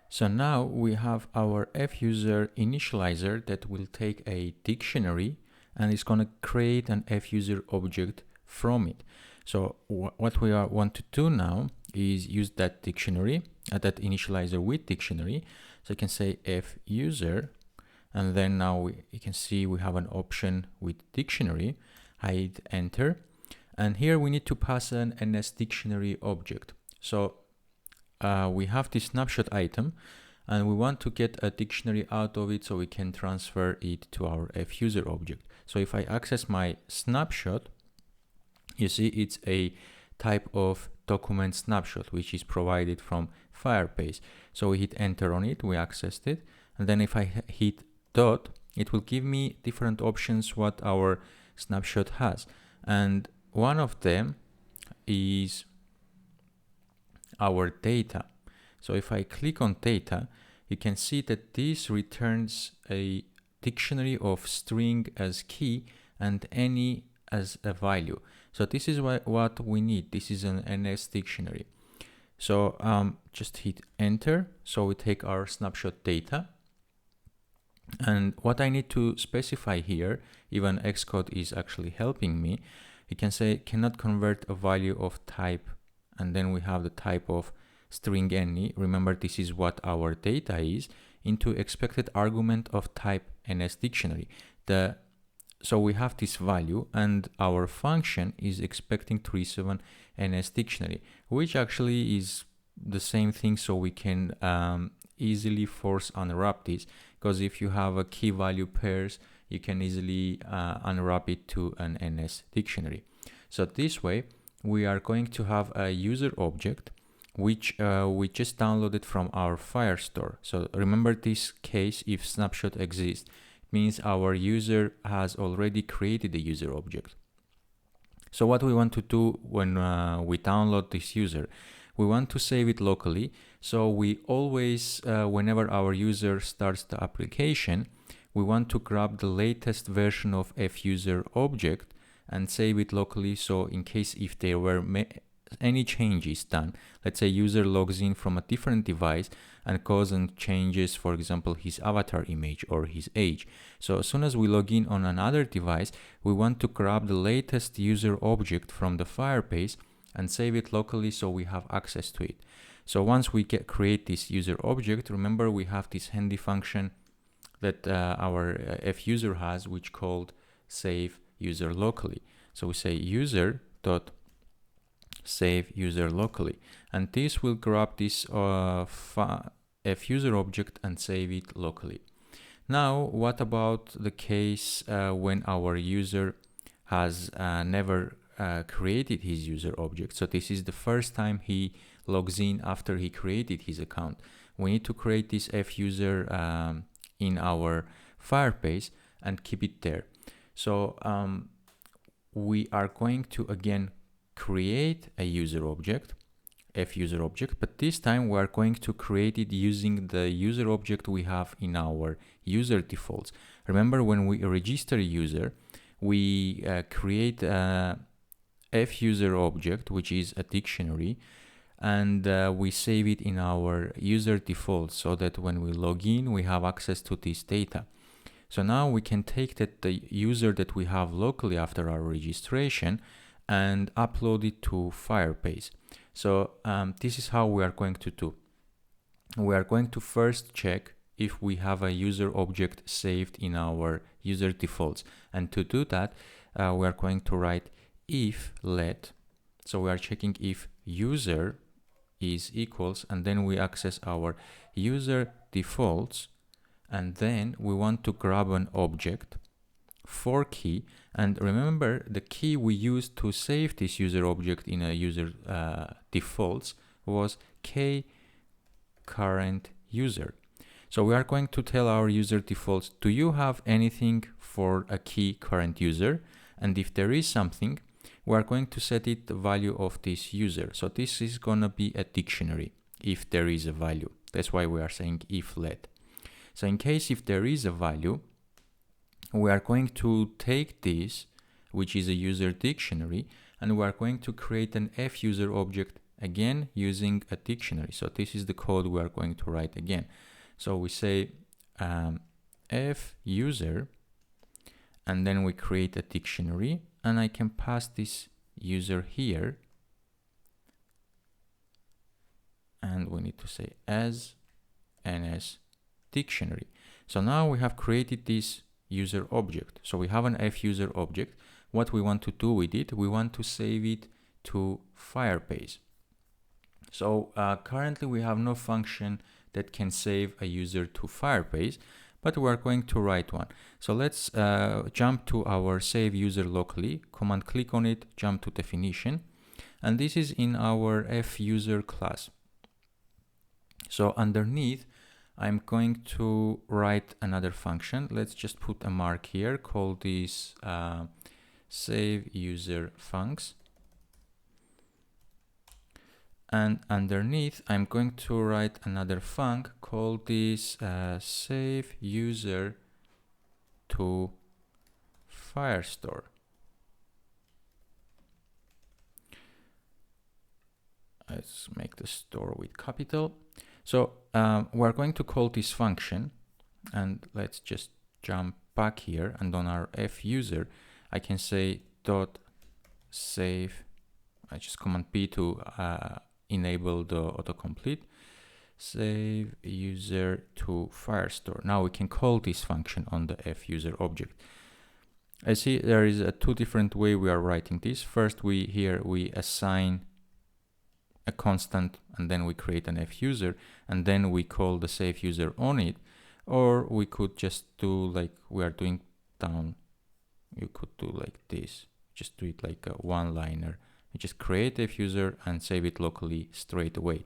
So now we have our fuser initializer that will take a dictionary and it's going to create an fuser object from it. So what we want to do now is use that dictionary, that initializer with dictionary. So you can say fuser, and then now you can see we have an option with dictionary. I hit enter, and here we need to pass an NS dictionary object. So we have this snapshot item and we want to get a dictionary out of it so we can transfer it to our fuser object. So if I access my snapshot, you see it's a type of document snapshot which is provided from Firebase. So we hit enter on it, we accessed it, and then if I hit dot, it will give me different options what our snapshot has, and one of them is our data. So if I click on data, you can see that this returns a dictionary of string as key and any as a value. So this is what we need. This is an NS dictionary. So just hit enter. So we take our snapshot data. And what I need to specify here, even Xcode is actually helping me, you can say cannot convert a value of type, and then we have the type of string any. Remember, this is what our data is, into expected argument of type NS dictionary. So we have this value and our function is expecting to receive an NS dictionary, which actually is the same thing. So we can easily force unwrap this, because if you have a key value pairs, you can easily unwrap it to an NS dictionary. So this way we are going to have a user object which we just downloaded from our FireStore. So remember this case, if snapshot exists, it means our user has already created a user object. So what we want to do when we download this user, we want to save it locally. So we always, whenever our user starts the application, we want to grab the latest version of fuser object and save it locally. So in case if there were any changes done, let's say user logs in from a different device and causes changes, for example, his avatar image or his age. So as soon as we log in on another device, we want to grab the latest user object from the Firebase and save it locally so we have access to it. So once we create this user object, remember we have this handy function that our fuser has, which called save user locally. So we say user dot save user locally, and this will grab this fuser object and save it locally. Now, what about the case when our user has never created his user object? So this is the first time he logs in after he created his account. We need to create this fuser in our Firebase and keep it there. So we are going to again create a user object, fuser object, but this time we are going to create it using the user object we have in our user defaults. Remember, when we register a user, we create a fuser object, which is a dictionary, and we save it in our user defaults so that when we log in, we have access to this data. So now we can take the user that we have locally after our registration and upload it to Firebase. So this is how we are going to do. We are going to first check if we have a user object saved in our user defaults. And to do that, we are going to write if let. So we are checking if user is equals, and then we access our user defaults, and then we want to grab an object for key. And remember, the key we used to save this user object in a user defaults was k current user. So we are going to tell our user defaults, do you have anything for a key current user? And if there is something, we are going to set it the value of this user. So this is going to be a dictionary if there is a value. That's why we are saying if let. So in case if there is a value, we are going to take this, which is a user dictionary, and we are going to create an fuser object again using a dictionary. So this is the code we are going to write again. So we say f user, and then we create a dictionary, and I can pass this user here, and we need to say as ns dictionary. So now we have created this user object. So we have an f user object. What we want to do with it, we want to save it to Firebase. So currently we have no function that can save a user to Firebase, but we are going to write one. So let's jump to our save user locally, command click on it, jump to definition, and this is in our f user class. So underneath, I'm going to write another function. Let's just put a mark here, call this save user funcs. And underneath, I'm going to write another func, call this save user to FireStore. Let's make the store with capital. So we're going to call this function, and let's just jump back here, and on our f user, I can say dot save. I just command P to enable the autocomplete. Save user to FireStore. Now we can call this function on the f user object. I see there is a two different way we are writing this. First, we assign a constant, and then we create an f user, and then we call the save user on it. Or we could just do like we are doing down. You could do like this. Just do it like a one-liner. You just create f user and save it locally straight away.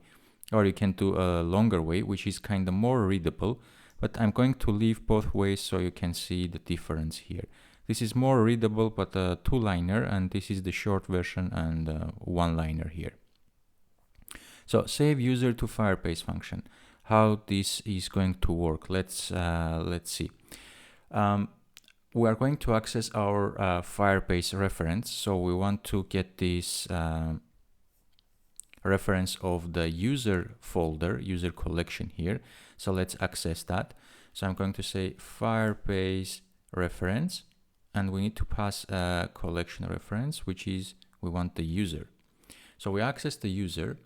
Or you can do a longer way, which is kind of more readable, but I'm going to leave both ways so you can see the difference here. This is more readable, but a two-liner, and this is the short version and one-liner here. So save user to Firebase function. How this is going to work? Let's see. We are going to access our Firebase reference. So we want to get this reference of the user folder, user collection here. So let's access that. So I'm going to say Firebase reference, and we need to pass a collection reference, which is we want the user. So we access the user,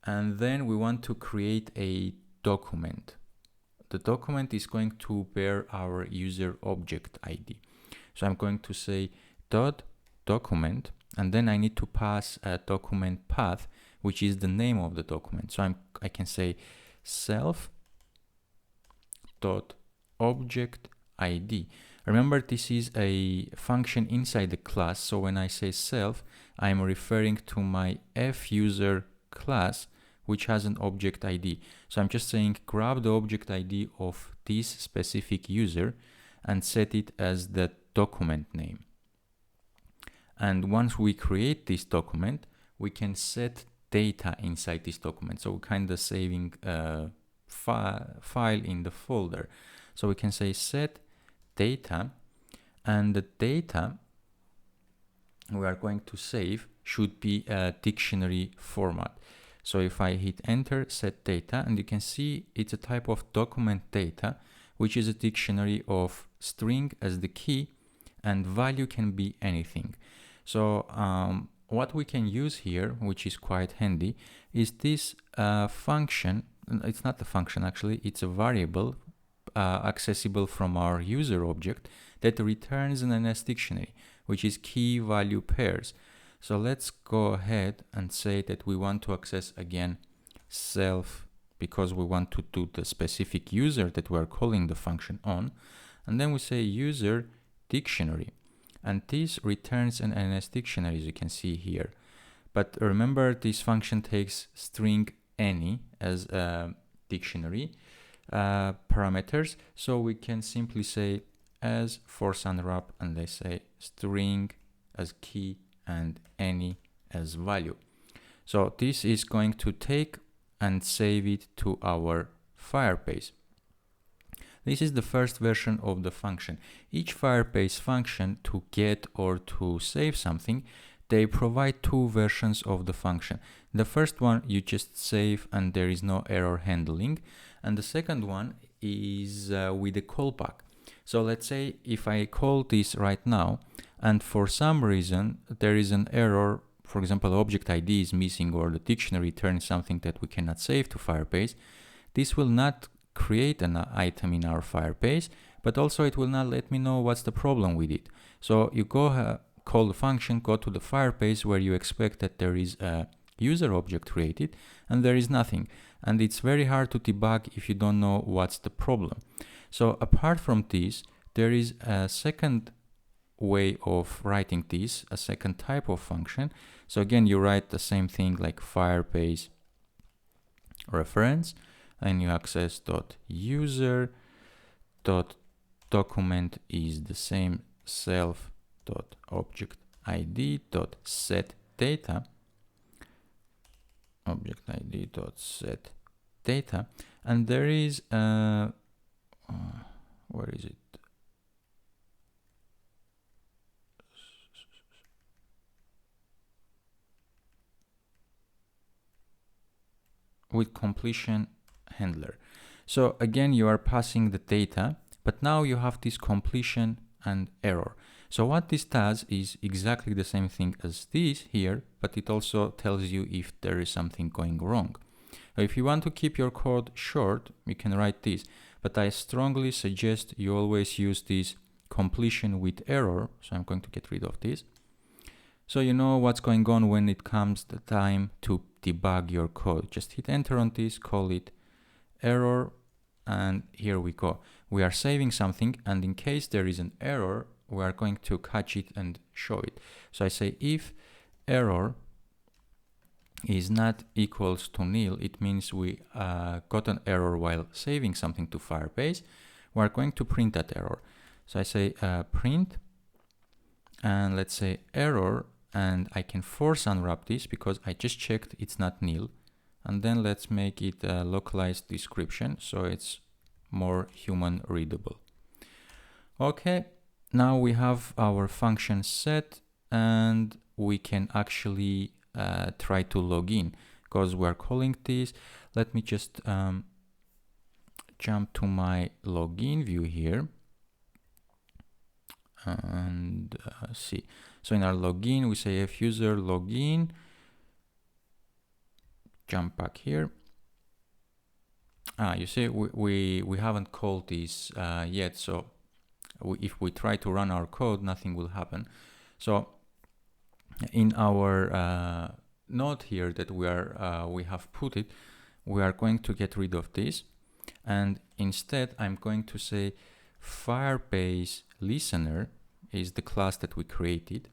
and then we want to create a document. The document is going to bear our user object ID. So I'm going to say dot document, and then I need to pass a document path, which is the name of the document. So I can say self dot object ID. Remember, this is a function inside the class. So when I say self, I'm referring to my f user class, which has an object ID. So I'm just saying grab the object ID of this specific user and set it as the document name. And once we create this document, we can set data inside this document. So we're kind of saving a file in the folder. So we can say set data, and the data we are going to save should be a dictionary format. So if I hit enter, set data, and you can see it's a type of document data, which is a dictionary of string as the key, and value can be anything. So what we can use here, which is quite handy, is this function. It's not a function actually, it's a variable accessible from our user object that returns an NS dictionary, which is key value pairs. So let's go ahead and say that we want to access again self, because we want to do the specific user that we're calling the function on. And then we say user dictionary, and this returns an NS dictionary, as you can see here. But remember, this function takes string any as a dictionary parameters. So we can simply say as force unwrap, and let's say string as key and any as value. So this is going to take and save it to our Firebase. This is the first version of the function. Each Firebase function, to get or to save something, they provide two versions of the function. The first one you just save and there is no error handling, and the second one is with a callback. So let's say if I call this right now and for some reason there is an error, for example object ID is missing or the dictionary returns something that we cannot save to Firebase, this will not create an item in our Firebase, but also it will not let me know what's the problem with it. So you go call the function, go to the Firebase where you expect that there is a user object created and there is nothing. And it's very hard to debug if you don't know what's the problem. So apart from this, there is a second way of writing this, a second type of function. So again, you write the same thing like Firebase reference and you access .user .document is the same self .object ID .set data object ID .set data, and there is where is it? With completion handler. So again, you are passing the data, but now you have this completion and error. So what this does is exactly the same thing as this here, but it also tells you if there is something going wrong. Now, if you want to keep your code short, you can write this, but I strongly suggest you always use this completion with error. So I'm going to get rid of this. So you know what's going on when it comes the time to debug your code. Just hit enter on this, call it error, and here we go. We are saving something, and in case there is an error, we are going to catch it and show it. So I say if error is not equals to nil, it means we got an error while saving something to Firebase. We are going to print that error. So I say print, and let's say error, and I can force unwrap this because I just checked it's not nil. And then let's make it a localized description so it's more human readable. Okay, now we have our function set and we can actually try to log in because we're calling this. Let me just jump to my login view here and see. So in our login, we say fuser login, jump back here. You see, we haven't called this yet. So if we try to run our code, nothing will happen. So in our node here that we have put it, we are going to get rid of this. And instead, I'm going to say Firebase listener is the class that we created,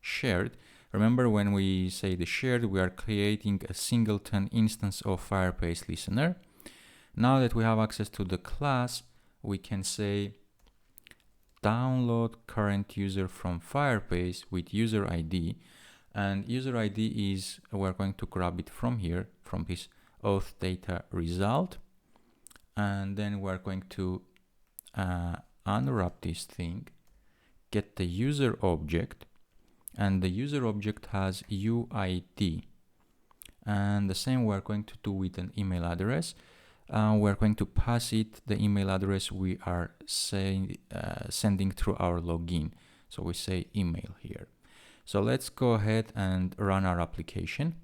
.shared. Remember when we say the shared, we are creating a singleton instance of Firebase listener. Now that we have access to the class, we can say download current user from Firebase with user ID. And user ID is, we're going to grab it from here, from this auth data result. And then we're going to unwrap this thing, get the user object, and the user object has UID. And the same we're going to do with an email address. We're going to pass it the email address we are sending through our login. So we say email here. So let's go ahead and run our application.